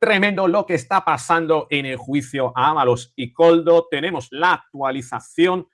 Tremendo lo que está pasando en el juicio a Ábalos y Koldo. Tenemos la actualización.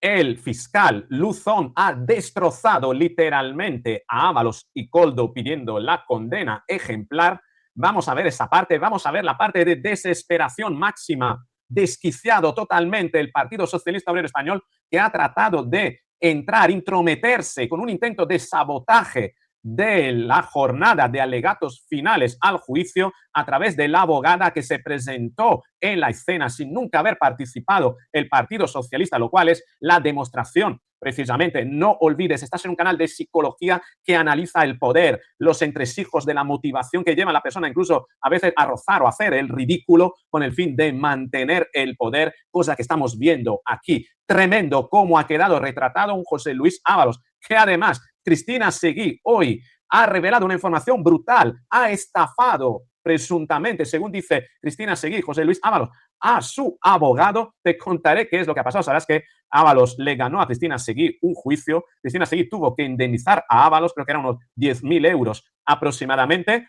El fiscal Luzón ha destrozado literalmente a Ábalos y Koldo pidiendo la condena ejemplar. Vamos a ver esa parte, vamos a ver la parte de desesperación máxima, desquiciado totalmente el Partido Socialista Obrero Español, que ha tratado de entrar, intrometerse con un intento de sabotaje de la jornada de alegatos finales al juicio a través de la abogada que se presentó en la escena sin nunca haber participado el Partido Socialista, lo cual es la demostración. Precisamente, no olvides, estás en un canal de psicología que analiza el poder, los entresijos de la motivación que lleva a la persona incluso a veces a rozar o a hacer el ridículo con el fin de mantener el poder, cosa que estamos viendo aquí. Tremendo cómo ha quedado retratado un José Luis Ábalos, que además Cristina Seguí hoy ha revelado una información brutal, ha estafado presuntamente, según dice Cristina Seguí, José Luis Ábalos, a su abogado. Te contaré qué es lo que ha pasado. Sabrás que Ábalos le ganó a Cristina Seguí un juicio. Cristina Seguí tuvo que indemnizar a Ábalos, creo que eran unos 10.000 euros aproximadamente,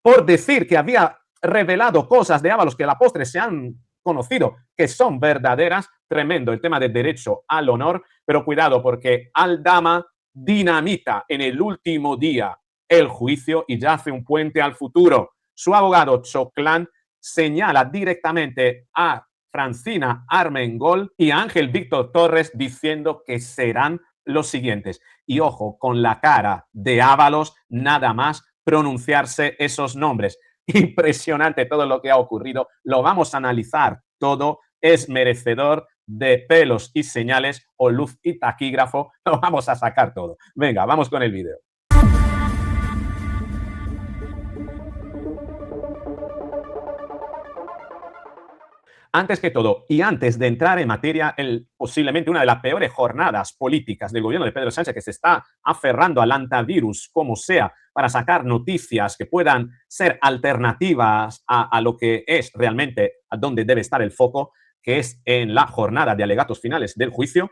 por decir que había revelado cosas de Ábalos que a la postre se han conocido que son verdaderas. Tremendo el tema del derecho al honor, pero cuidado porque Aldama dinamita en el último día el juicio y ya hace un puente al futuro. Su abogado Choclán señala directamente a Francina Armengol y a Ángel Víctor Torres diciendo que serán los siguientes. Y ojo, con la cara de Ábalos, nada más pronunciarse esos nombres. Impresionante todo lo que ha ocurrido. Lo vamos a analizar todo. Es merecedor de pelos y señales o luz y taquígrafo. Lo vamos a sacar todo. Venga, vamos con el vídeo. Antes que todo, y antes de entrar en materia, posiblemente una de las peores jornadas políticas del gobierno de Pedro Sánchez, que se está aferrando al antivirus como sea para sacar noticias que puedan ser alternativas a lo que es realmente a donde debe estar el foco, que es en la jornada de alegatos finales del juicio.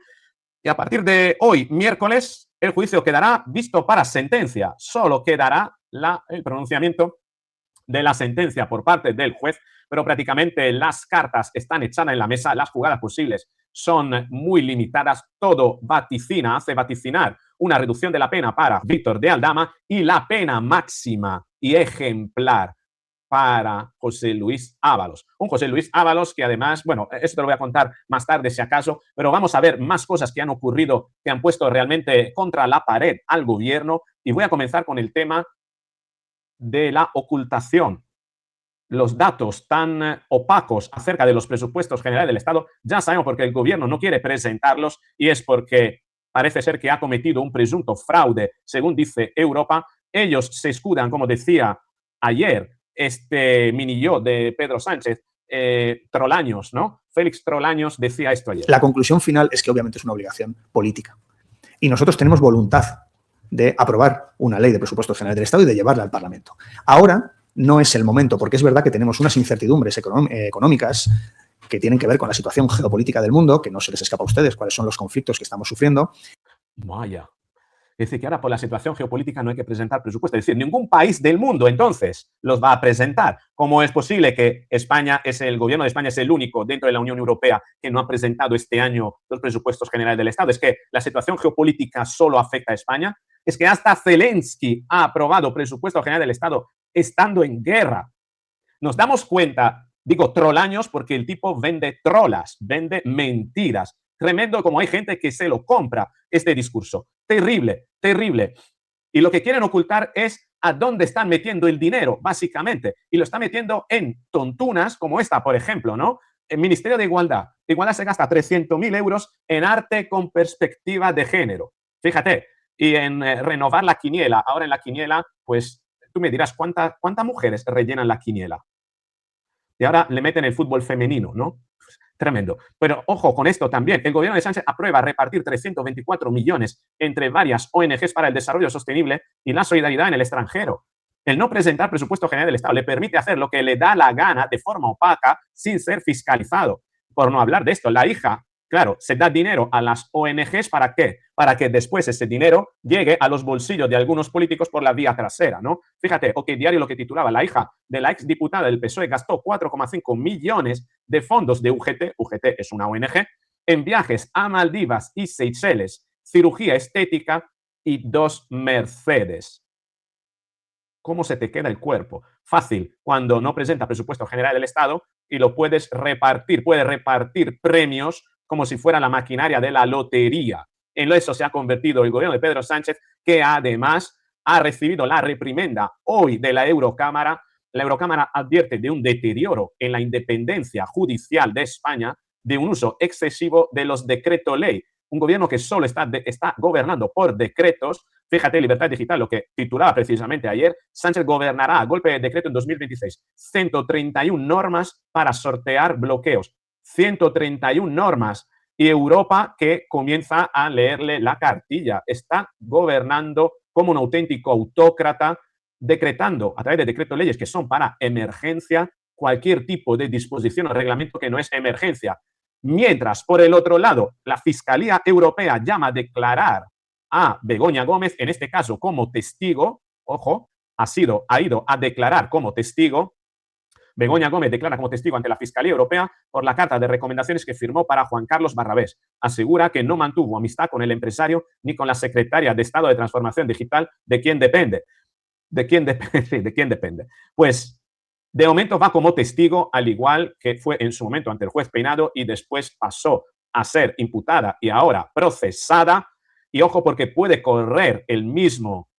Y a partir de hoy, miércoles, el juicio quedará visto para sentencia. Solo quedará el pronunciamiento de la sentencia por parte del juez, pero prácticamente las cartas están echadas en la mesa, las jugadas posibles son muy limitadas, todo vaticina, hace vaticinar una reducción de la pena para Víctor de Aldama y la pena máxima y ejemplar para José Luis Ábalos. Un José Luis Ábalos que además, bueno, eso te lo voy a contar más tarde si acaso, pero vamos a ver más cosas que han ocurrido, que han puesto realmente contra la pared al gobierno, y voy a comenzar con el tema de la ocultación. Los datos tan opacos acerca de los presupuestos generales del Estado, ya sabemos porque el gobierno no quiere presentarlos y es porque parece ser que ha cometido un presunto fraude, según dice Europa. Ellos se escudan, como decía ayer este mini yo de Pedro Sánchez, Trolaños, ¿no? Félix Trolaños decía esto ayer. La conclusión final es que obviamente es una obligación política y nosotros tenemos voluntad de aprobar una ley de presupuestos generales del Estado y de llevarla al Parlamento. Ahora no es el momento, porque es verdad que tenemos unas incertidumbres económicas que tienen que ver con la situación geopolítica del mundo, que no se les escapa a ustedes cuáles son los conflictos que estamos sufriendo. Vaya. Es decir, que ahora por la situación geopolítica no hay que presentar presupuestos. Es decir, ningún país del mundo entonces los va a presentar. ¿Cómo es posible que el gobierno de España es el único dentro de la Unión Europea que no ha presentado este año los presupuestos generales del Estado? ¿Es que la situación geopolítica solo afecta a España? ¿Es que hasta Zelensky ha aprobado presupuestos generales del Estado estando en guerra? Nos damos cuenta, digo trolaños porque el tipo vende trolas, vende mentiras. Tremendo como hay gente que se lo compra este discurso. Terrible, terrible. Y lo que quieren ocultar es a dónde están metiendo el dinero, básicamente. Y lo están metiendo en tontunas como esta, por ejemplo, ¿no? El Ministerio de Igualdad. Igualdad se gasta 300.000 euros en arte con perspectiva de género. Fíjate. Y en renovar la quiniela. Ahora en la quiniela, pues tú me dirás, ¿cuántas mujeres rellenan la quiniela? Y ahora le meten el fútbol femenino, ¿no? Tremendo. Pero ojo con esto también. El gobierno de Sánchez aprueba repartir 324 millones entre varias ONGs para el desarrollo sostenible y la solidaridad en el extranjero. El no presentar presupuesto general del Estado le permite hacer lo que le da la gana de forma opaca sin ser fiscalizado. Por no hablar de esto, la hija claro, se da dinero a las ONGs, ¿para qué? Para que después ese dinero llegue a los bolsillos de algunos políticos por la vía trasera, ¿no? Fíjate, OK Diario lo que titulaba: la hija de la exdiputada del PSOE gastó 4,5 millones de fondos de UGT, UGT es una ONG, en viajes a Maldivas y Seychelles, cirugía estética y 2 Mercedes. ¿Cómo se te queda el cuerpo? Fácil, cuando no presenta presupuesto general del Estado y lo puedes repartir premios como si fuera la maquinaria de la lotería. En eso se ha convertido el gobierno de Pedro Sánchez, que además ha recibido la reprimenda hoy de la Eurocámara. La Eurocámara advierte de un deterioro en la independencia judicial de España, de un uso excesivo de los decretos ley. Un gobierno que solo está gobernando por decretos. Fíjate, Libertad Digital, lo que titulaba precisamente ayer: Sánchez gobernará a golpe de decreto en 2026. 131 normas para sortear bloqueos. 131 normas. Y Europa, que comienza a leerle la cartilla, está gobernando como un auténtico autócrata, decretando a través de decretos leyes que son para emergencia cualquier tipo de disposición o reglamento que no es emergencia. Mientras, por el otro lado, la Fiscalía Europea llama a declarar a Begoña Gómez, en este caso como testigo. Ojo, ha ido a declarar como testigo. Begoña Gómez declara como testigo ante la Fiscalía Europea por la carta de recomendaciones que firmó para Juan Carlos Barrabés. Asegura que no mantuvo amistad con el empresario ni con la secretaria de Estado de Transformación Digital, de quien depende. ¿De quién depende? Pues de momento va como testigo, al igual que fue en su momento ante el juez Peinado y después pasó a ser imputada y ahora procesada. Y ojo, porque puede correr el mismo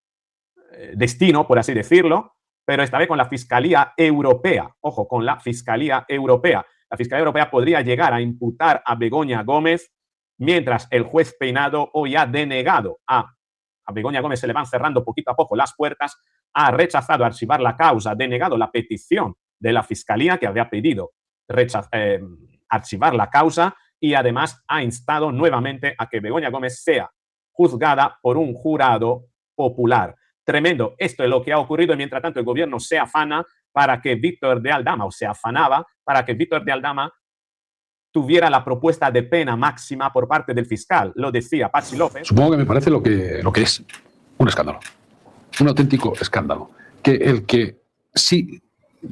destino, por así decirlo, pero esta vez con la Fiscalía Europea. Ojo, con la Fiscalía Europea. La Fiscalía Europea podría llegar a imputar a Begoña Gómez, mientras el juez Peinado hoy ha denegado a Begoña Gómez, se le van cerrando poquito a poco las puertas, ha rechazado archivar la causa, ha denegado la petición de la Fiscalía, que había pedido archivar la causa, y además ha instado nuevamente a que Begoña Gómez sea juzgada por un jurado popular. Tremendo. Esto es lo que ha ocurrido, y mientras tanto el gobierno se afana para que Víctor de Aldama, o se afanaba para que Víctor de Aldama tuviera la propuesta de pena máxima por parte del fiscal. Lo decía Patxi López. Supongo que me parece lo que es un escándalo, un auténtico escándalo. Que el que sí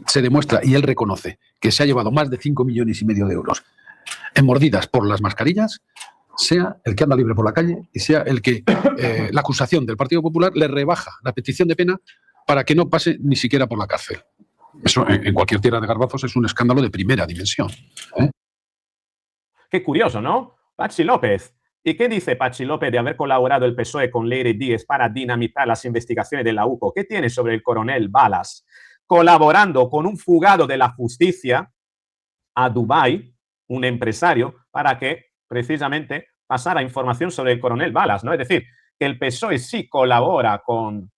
se demuestra y él reconoce que se ha llevado más de 5,5 millones de euros en mordidas por las mascarillas, sea el que anda libre por la calle y sea el que la acusación del Partido Popular le rebaja la petición de pena para que no pase ni siquiera por la cárcel. Eso en cualquier tierra de garbazos es un escándalo de primera dimensión. Qué curioso, ¿no? Patxi López. ¿Y qué dice Patxi López de haber colaborado el PSOE con Leire Díez para dinamitar las investigaciones de la UCO? ¿Qué tiene sobre el coronel Balas? Colaborando con un fugado de la justicia a Dubái, un empresario, para que precisamente pasara información sobre el coronel Balas, ¿no? Es decir, que el PSOE sí colabora con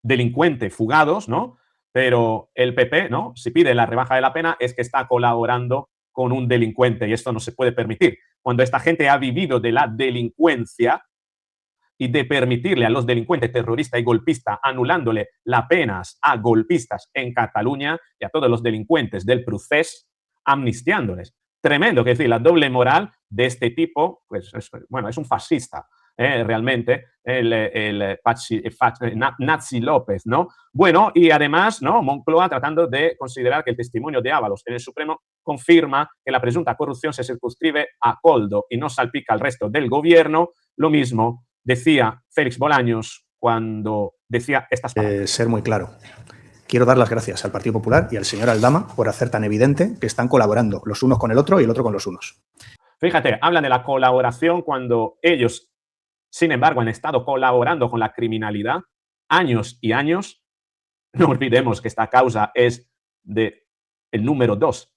delincuentes fugados, ¿no? Pero el PP, ¿no? Si pide la rebaja de la pena, es que está colaborando con un delincuente, y esto no se puede permitir. Cuando esta gente ha vivido de la delincuencia y de permitirle a los delincuentes terroristas y golpistas, anulándole las penas a golpistas en Cataluña y a todos los delincuentes del procés, amnistiándoles. Tremendo, que decir, la doble moral de este tipo, pues bueno, es un fascista. Realmente el Patxi López, ¿no? Bueno, y además, ¿no? Moncloa tratando de considerar que el testimonio de Ábalos en el Supremo confirma que la presunta corrupción se circunscribe a Koldo y no salpica al resto del gobierno. Lo mismo decía Félix Bolaños cuando decía estas palabras. Ser muy claro. Quiero dar las gracias al Partido Popular y al señor Aldama por hacer tan evidente que están colaborando los unos con el otro y el otro con los unos. Fíjate, hablan de la colaboración cuando ellos, sin embargo, han estado colaborando con la criminalidad años y años. No olvidemos que esta causa es del número 2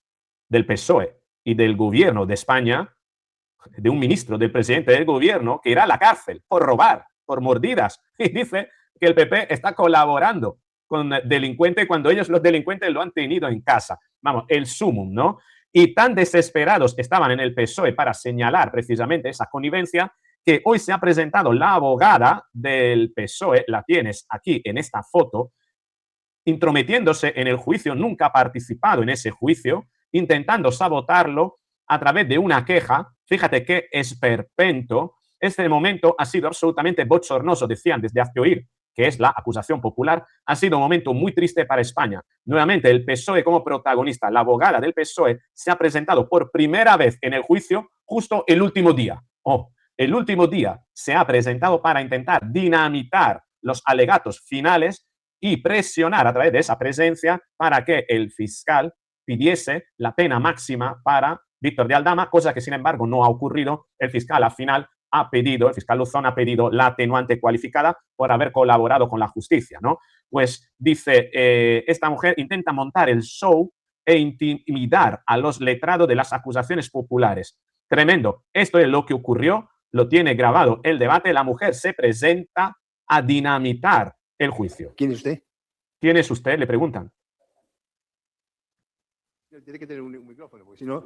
del PSOE y del gobierno de España, de un ministro, del presidente del gobierno, que irá a la cárcel por robar, por mordidas. Y dice que el PP está colaborando con delincuentes cuando ellos, los delincuentes, lo han tenido en casa. Vamos, el sumum, ¿no? Y tan desesperados estaban en el PSOE para señalar precisamente esa connivencia, que hoy se ha presentado la abogada del PSOE, la tienes aquí en esta foto, intrometiéndose en el juicio, nunca ha participado en ese juicio, intentando sabotarlo a través de una queja. Fíjate qué esperpento. Este momento ha sido absolutamente bochornoso, decían desde Hazte Oír, que es la acusación popular. Ha sido un momento muy triste para España. Nuevamente, el PSOE como protagonista, la abogada del PSOE, se ha presentado por primera vez en el juicio justo el último día. El último día se ha presentado para intentar dinamitar los alegatos finales y presionar a través de esa presencia para que el fiscal pidiese la pena máxima para Víctor de Aldama, cosa que sin embargo no ha ocurrido. El fiscal al final el fiscal Luzón ha pedido la atenuante cualificada por haber colaborado con la justicia, ¿no? Pues dice, esta mujer intenta montar el show e intimidar a los letrados de las acusaciones populares. Tremendo. Esto es lo que ocurrió, lo tiene grabado el debate. La mujer se presenta a dinamitar el juicio. ¿Quién es usted? ¿Quién es usted? Le preguntan. Tiene que tener un micrófono, porque si no...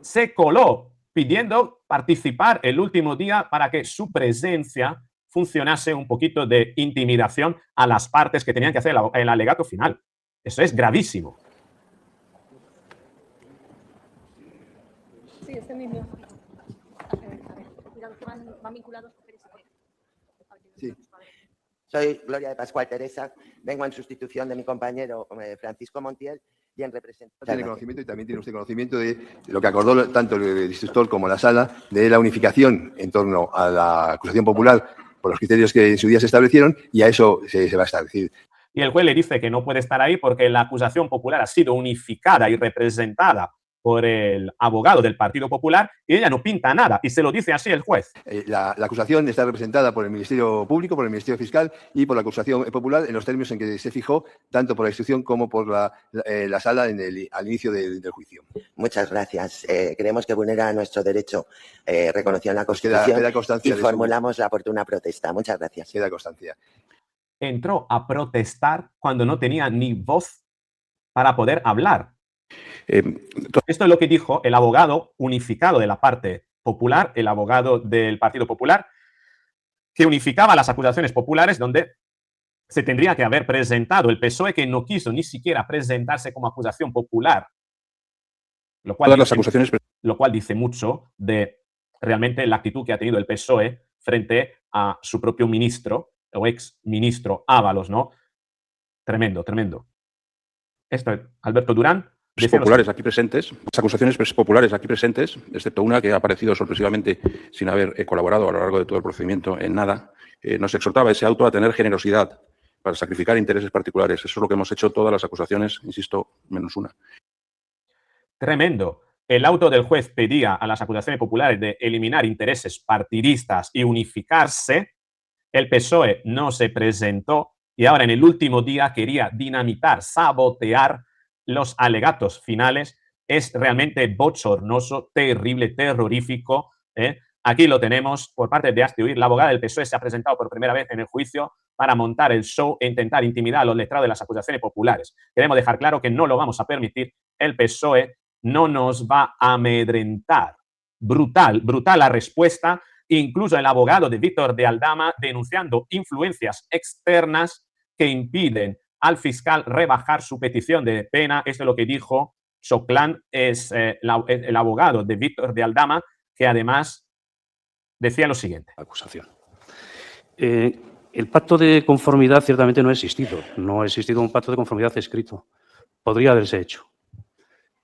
Se coló pidiendo participar el último día para que su presencia funcionase un poquito de intimidación a las partes que tenían que hacer el alegato final. Eso es gravísimo. Sí, este mismo. Cuidado, que van vinculados. Sí. Soy Gloria de Pascual Teresa, vengo en sustitución de mi compañero Francisco Montiel y en representación... Tiene conocimiento y también tiene usted conocimiento de lo que acordó tanto el instructor como la sala de la unificación en torno a la acusación popular por los criterios que en su día se establecieron, y a eso se va a establecer. Y el juez le dice que no puede estar ahí porque la acusación popular ha sido unificada y representada por el abogado del Partido Popular y ella no pinta nada, y se lo dice así el juez. La acusación está representada por el Ministerio Público, por el Ministerio Fiscal y por la acusación popular en los términos en que se fijó tanto por la instrucción como por la sala al inicio del juicio. Muchas gracias. Creemos que vulnera nuestro derecho reconocido en la Constitución Queda constancia y formulamos la oportuna protesta. Muchas gracias. Queda constancia. Entró a protestar cuando no tenía ni voz para poder hablar. Esto es lo que dijo el abogado unificado de la parte popular, el abogado del Partido Popular, que unificaba las acusaciones populares donde se tendría que haber presentado el PSOE, que no quiso ni siquiera presentarse como acusación popular. Lo cual dice mucho de realmente la actitud que ha tenido el PSOE frente a su propio ministro o ex ministro Ábalos, ¿no? Tremendo, tremendo. Esto es Alberto Durán. Populares aquí presentes, las acusaciones populares aquí presentes, excepto una que ha aparecido sorpresivamente sin haber colaborado a lo largo de todo el procedimiento en nada, nos exhortaba ese auto a tener generosidad para sacrificar intereses particulares. Eso es lo que hemos hecho todas las acusaciones, insisto, menos una. Tremendo. El auto del juez pedía a las acusaciones populares de eliminar intereses partidistas y unificarse. El PSOE no se presentó y ahora en el último día quería dinamitar, sabotear los alegatos finales. Es realmente bochornoso, terrible, terrorífico. Aquí lo tenemos por parte de Hazte Oír. La abogada del PSOE se ha presentado por primera vez en el juicio para montar el show e intentar intimidar a los letrados de las acusaciones populares. Queremos dejar claro que no lo vamos a permitir. El PSOE no nos va a amedrentar. Brutal, brutal la respuesta. Incluso el abogado de Víctor de Aldama denunciando influencias externas que impiden al fiscal rebajar su petición de pena. Esto es lo que dijo Choclán, es el abogado de Víctor de Aldama, que además decía lo siguiente. Acusación. El pacto de conformidad ciertamente no ha existido. No ha existido un pacto de conformidad escrito. Podría haberse hecho.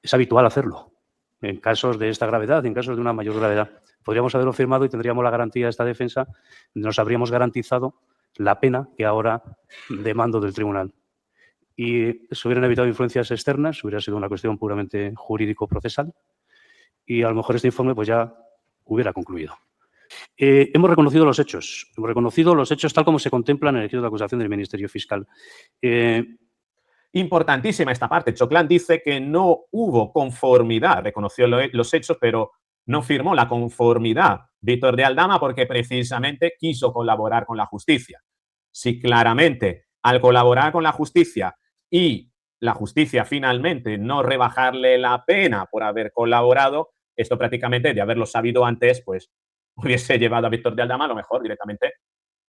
Es habitual hacerlo. En casos de esta gravedad, en casos de una mayor gravedad. Podríamos haberlo firmado y tendríamos la garantía de esta defensa. Nos habríamos garantizado la pena que ahora demando del tribunal. Y se hubieran evitado influencias externas, hubiera sido una cuestión puramente jurídico-procesal y a lo mejor este informe pues ya hubiera concluido. Hemos reconocido los hechos tal como se contemplan en el escrito de acusación del Ministerio Fiscal. Importantísima esta parte. Choclán dice que no hubo conformidad, reconoció los hechos, pero no firmó la conformidad Víctor de Aldama porque precisamente quiso colaborar con la justicia. Si claramente al colaborar con la justicia y la justicia finalmente no rebajarle la pena por haber colaborado, esto prácticamente de haberlo sabido antes, pues hubiese llevado a Víctor de Aldama a lo mejor directamente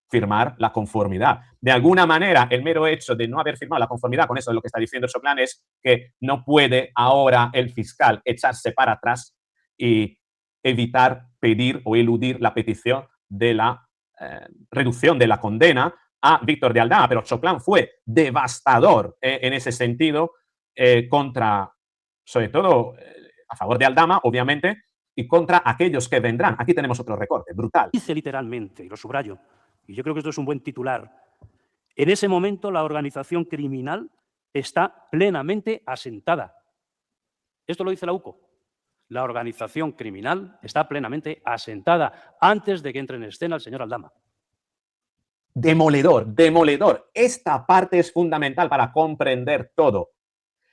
firmar la conformidad. De alguna manera, el mero hecho de no haber firmado la conformidad con eso de lo que está diciendo Choclán es que no puede ahora el fiscal echarse para atrás y evitar pedir o eludir la petición de la reducción de la condena a Víctor de Aldama. Pero Choclán fue devastador en ese sentido contra, sobre todo, a favor de Aldama, obviamente, y contra aquellos que vendrán. Aquí tenemos otro recorte, brutal. Dice literalmente, y lo subrayo, y yo creo que esto es un buen titular, en ese momento la organización criminal está plenamente asentada. Esto lo dice la UCO. La organización criminal está plenamente asentada antes de que entre en escena el señor Aldama. Demoledor, demoledor. Esta parte es fundamental para comprender todo.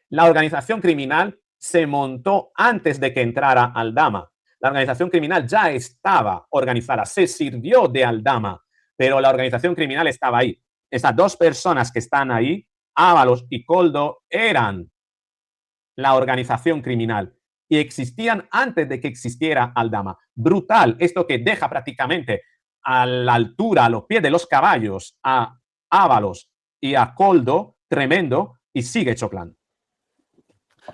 La organización criminal se montó antes de que entrara Aldama. La organización criminal ya estaba organizada, se sirvió de Aldama, pero la organización criminal estaba ahí. Esas dos personas que están ahí, Ábalos y Koldo, eran la organización criminal y existían antes de que existiera Aldama. Brutal, esto que deja prácticamente a la altura, a los pies de los caballos, a Ábalos y a Koldo, tremendo, y sigue Choclán.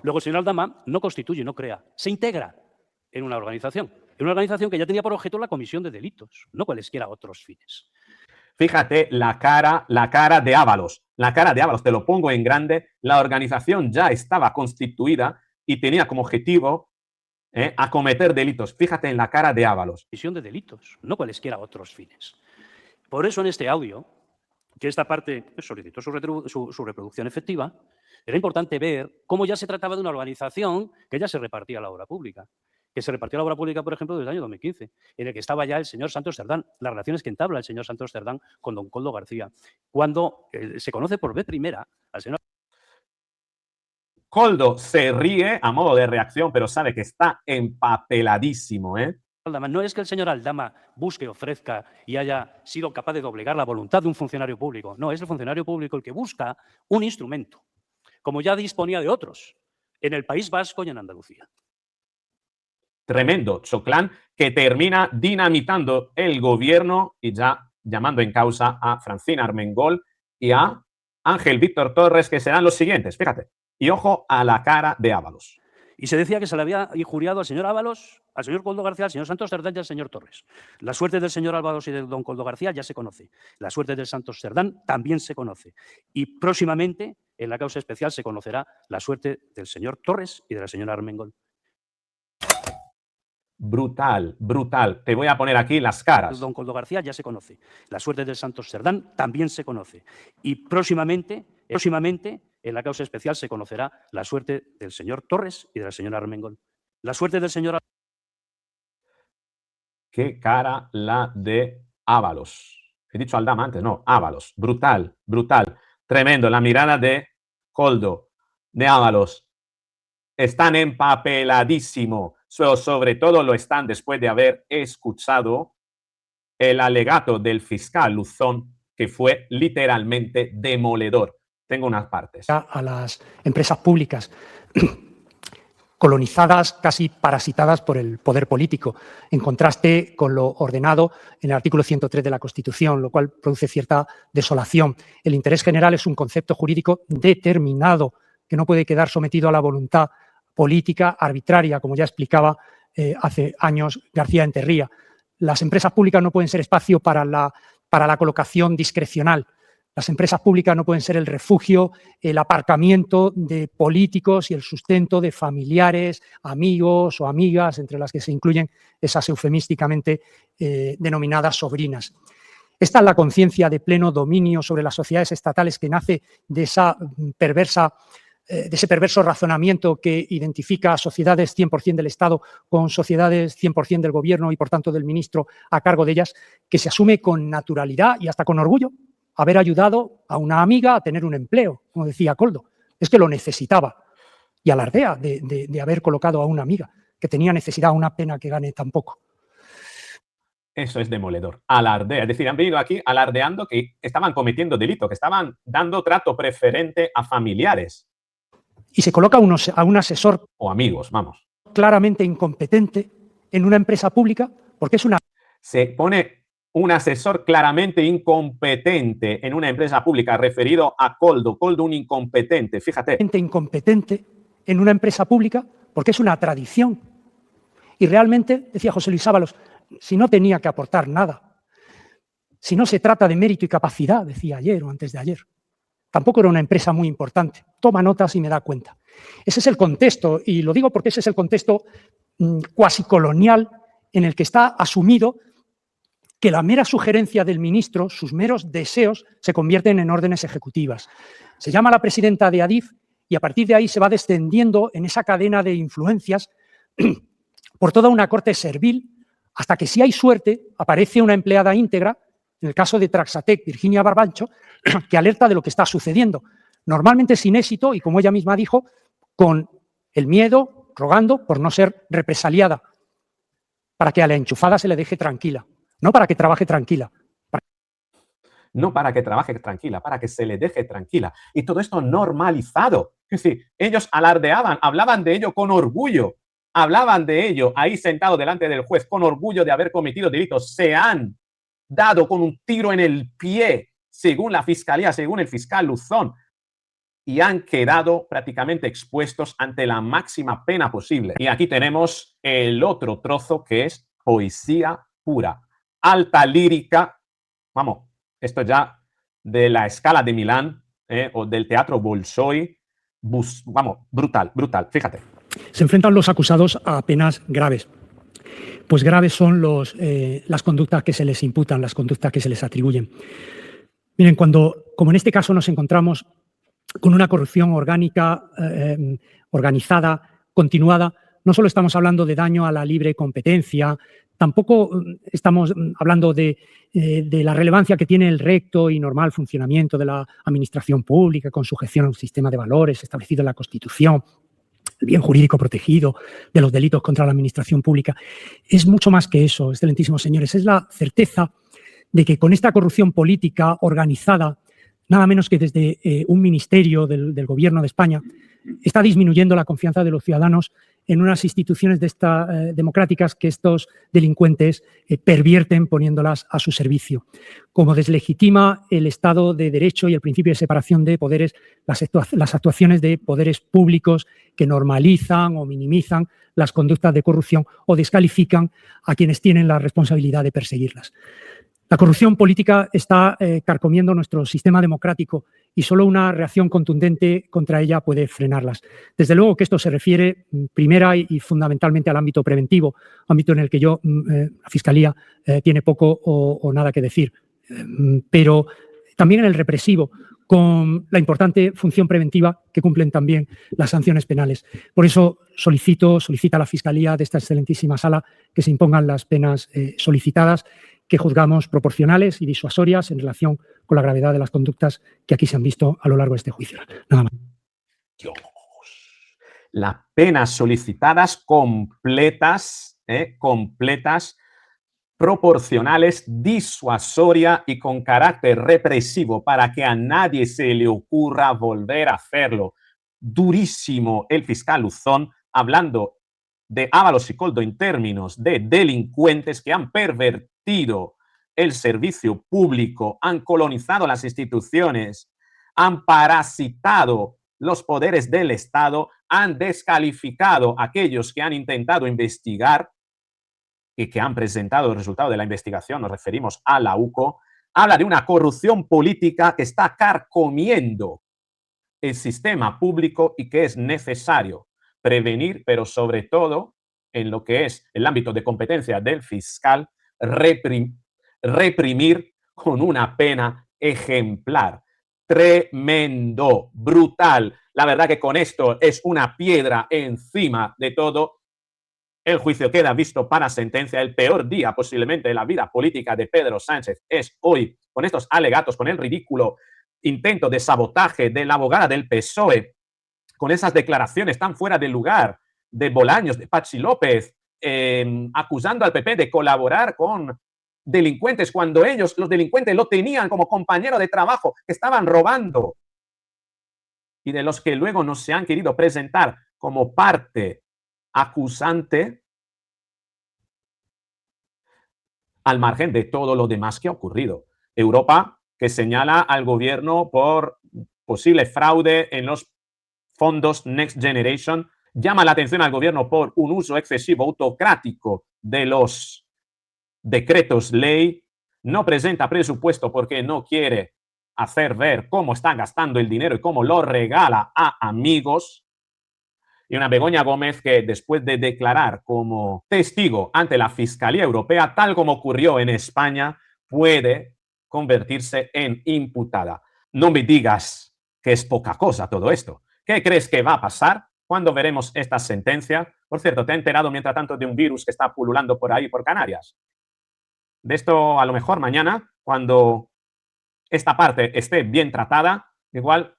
Luego el señor Aldama no constituye, no crea, se integra en una organización que ya tenía por objeto la comisión de delitos, no cualesquiera otros fines. Fíjate la cara de Ábalos. La cara de Ábalos, te lo pongo en grande. La organización ya estaba constituida y tenía como objetivo acometer delitos. Fíjate en la cara de Ábalos. Comisión de delitos, no cualesquiera otros fines. Por eso en este audio, que esta parte solicitó su reproducción efectiva, era importante ver cómo ya se trataba de una organización que ya se repartía la obra pública. Que se repartió la obra pública, por ejemplo, desde el año 2015, en el que estaba ya el señor Santos Cerdán, las relaciones que entabla el señor Santos Cerdán con don Koldo García, cuando se conoce por vez primera al señor. Koldo se ríe a modo de reacción, pero sabe que está empapeladísimo, ¿eh? Aldama. No es que el señor Aldama busque, ofrezca y haya sido capaz de doblegar la voluntad de un funcionario público. No, es el funcionario público el que busca un instrumento, como ya disponía de otros, en el País Vasco y en Andalucía. Tremendo, Choclán, que termina dinamitando el gobierno y ya llamando en causa a Francina Armengol y a Ángel Víctor Torres, que serán los siguientes. Fíjate, y ojo a la cara de Ábalos. Y se decía que se le había injuriado al señor Ábalos, al señor Koldo García, al señor Santos Cerdán y al señor Torres. La suerte del señor Ábalos y del don Koldo García ya se conoce. La suerte del Santos Cerdán también se conoce. Y próximamente, en la causa especial, se conocerá la suerte del señor Torres y de la señora Armengol. Brutal, brutal. Te voy a poner aquí las caras. Don Koldo García ya se conoce. La suerte del Santos Cerdán también se conoce. Y próximamente, en la causa especial se conocerá la suerte del señor Torres y de la señora Armengol. La suerte del señor... Qué cara la de Ábalos. He dicho Aldama antes, no, Ábalos. Brutal, brutal. Tremendo. La mirada de Koldo, de Ábalos. Están empapeladísimo. Sobre todo lo están después de haber escuchado el alegato del fiscal Luzón, que fue literalmente demoledor. Tengo unas partes. A las empresas públicas colonizadas, casi parasitadas por el poder político, en contraste con lo ordenado en el artículo 103 de la Constitución, lo cual produce cierta desolación. El interés general es un concepto jurídico determinado que no puede quedar sometido a la voluntad política arbitraria, como ya explicaba hace años García Enterría. Las empresas públicas no pueden ser espacio para la colocación discrecional. Las empresas públicas no pueden ser el refugio, el aparcamiento de políticos y el sustento de familiares, amigos o amigas, entre las que se incluyen esas eufemísticamente denominadas sobrinas. Esta es la conciencia de pleno dominio sobre las sociedades estatales que nace de ese perverso razonamiento que identifica a sociedades 100% del Estado con sociedades 100% del Gobierno y, por tanto, del ministro a cargo de ellas, que se asume con naturalidad y hasta con orgullo haber ayudado a una amiga a tener un empleo, como decía Koldo. Es que lo necesitaba y alardea de haber colocado a una amiga que tenía necesidad, una pena que gane tan poco. Eso es demoledor. Alardea. Es decir, han venido aquí alardeando que estaban cometiendo delito, que estaban dando trato preferente a familiares. Y se coloca a un asesor o amigos, vamos, claramente incompetente en una empresa pública, porque es una... Se pone un asesor claramente incompetente en una empresa pública, referido a Koldo, un incompetente, fíjate. Gente incompetente en una empresa pública porque es una tradición. Y realmente, decía José Luis Ábalos, si no tenía que aportar nada, si no se trata de mérito y capacidad, decía ayer o antes de ayer, tampoco era una empresa muy importante. Toma notas y me da cuenta. Ese es el contexto, y lo digo porque ese es el contexto cuasi colonial en el que está asumido que la mera sugerencia del ministro, sus meros deseos, se convierten en órdenes ejecutivas. Se llama a la presidenta de Adif y a partir de ahí se va descendiendo en esa cadena de influencias por toda una corte servil, hasta que, si hay suerte, aparece una empleada íntegra, en el caso de Traxatec, Virginia Barbancho, que alerta de lo que está sucediendo. Normalmente sin éxito y, como ella misma dijo, con el miedo, rogando por no ser represaliada, para que a la enchufada se le deje tranquila. No para que trabaje tranquila. No para que trabaje tranquila, para que se le deje tranquila. Y todo esto normalizado. Es decir, ellos alardeaban, hablaban de ello con orgullo. Hablaban de ello ahí sentado delante del juez con orgullo de haber cometido delitos. Se han dado con un tiro en el pie, según la fiscalía, según el fiscal Luzón, y han quedado prácticamente expuestos ante la máxima pena posible. Y aquí tenemos el otro trozo, que es poesía pura. Alta lírica, vamos, esto ya de la Scala de Milán o del Teatro Bolshoi, vamos, brutal, brutal, fíjate. Se enfrentan los acusados a penas graves. Pues graves son las conductas que se les imputan, las conductas que se les atribuyen. Miren, como en este caso nos encontramos con una corrupción orgánica, organizada, continuada, no solo estamos hablando de daño a la libre competencia, tampoco estamos hablando de la relevancia que tiene el recto y normal funcionamiento de la administración pública con sujeción a un sistema de valores establecido en la Constitución, el bien jurídico protegido de los delitos contra la administración pública. Es mucho más que eso, excelentísimos señores. Es la certeza de que con esta corrupción política organizada, nada menos que desde un ministerio del Gobierno de España, está disminuyendo la confianza de los ciudadanos en unas instituciones democráticas que estos delincuentes pervierten poniéndolas a su servicio. Como deslegitima el Estado de Derecho y el principio de separación de poderes, las actuaciones de poderes públicos que normalizan o minimizan las conductas de corrupción o descalifican a quienes tienen la responsabilidad de perseguirlas. La corrupción política está carcomiendo nuestro sistema democrático y solo una reacción contundente contra ella puede frenarlas. Desde luego que esto se refiere primera y fundamentalmente al ámbito preventivo, ámbito en el que la Fiscalía tiene poco o nada que decir, pero también en el represivo, con la importante función preventiva que cumplen también las sanciones penales. Por eso solicita a la Fiscalía de esta excelentísima sala que se impongan las penas solicitadas, que juzgamos proporcionales y disuasorias en relación con la gravedad de las conductas que aquí se han visto a lo largo de este juicio. Nada más. Dios. Las penas solicitadas completas, proporcionales, disuasoria y con carácter represivo para que a nadie se le ocurra volver a hacerlo. Durísimo el fiscal Luzón hablando de Ábalos y Koldo en términos de delincuentes que han pervertido el servicio público, han colonizado las instituciones, han parasitado los poderes del Estado, han descalificado a aquellos que han intentado investigar y que han presentado el resultado de la investigación, nos referimos a la UCO. Habla de una corrupción política que está carcomiendo el sistema público y que es necesario prevenir, pero sobre todo en lo que es el ámbito de competencia del fiscal, reprimir con una pena ejemplar. Tremendo, brutal. La verdad que con esto es una piedra encima de todo. El juicio queda visto para sentencia. El peor día posiblemente de la vida política de Pedro Sánchez es hoy, con estos alegatos, con el ridículo intento de sabotaje de la abogada del PSOE, con esas declaraciones tan fuera de lugar de Bolaños, de Patxi López, acusando al PP de colaborar con delincuentes cuando ellos, los delincuentes, lo tenían como compañero de trabajo, que estaban robando y de los que luego no se han querido presentar como parte acusante. al margen de todo lo demás que ha ocurrido. Europa, que señala al gobierno por posible fraude en los fondos Next Generation, llama la atención al gobierno por un uso excesivo autocrático de los decretos ley, no presenta presupuesto porque no quiere hacer ver cómo está gastando el dinero y cómo lo regala a amigos. Y una Begoña Gómez que, después de declarar como testigo ante la Fiscalía Europea, tal como ocurrió en España, puede convertirse en imputada. No me digas que es poca cosa todo esto. ¿Qué crees que va a pasar? ¿Cuándo veremos esta sentencia? Por cierto, ¿te has enterado mientras tanto de un virus que está pululando por ahí, por Canarias? De esto a lo mejor mañana, cuando esta parte esté bien tratada, igual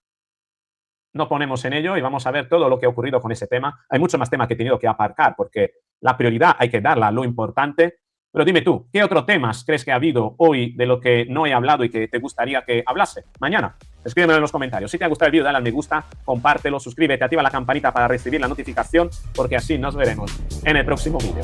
no ponemos en ello y vamos a ver todo lo que ha ocurrido con ese tema. Hay mucho más temas que he tenido que aparcar porque la prioridad hay que darla a lo importante. Pero dime tú, ¿qué otros temas crees que ha habido hoy de lo que no he hablado y que te gustaría que hablase mañana? Escríbemelo en los comentarios. Si te ha gustado el vídeo, dale al me gusta, compártelo, suscríbete, activa la campanita para recibir la notificación, porque así nos veremos en el próximo vídeo.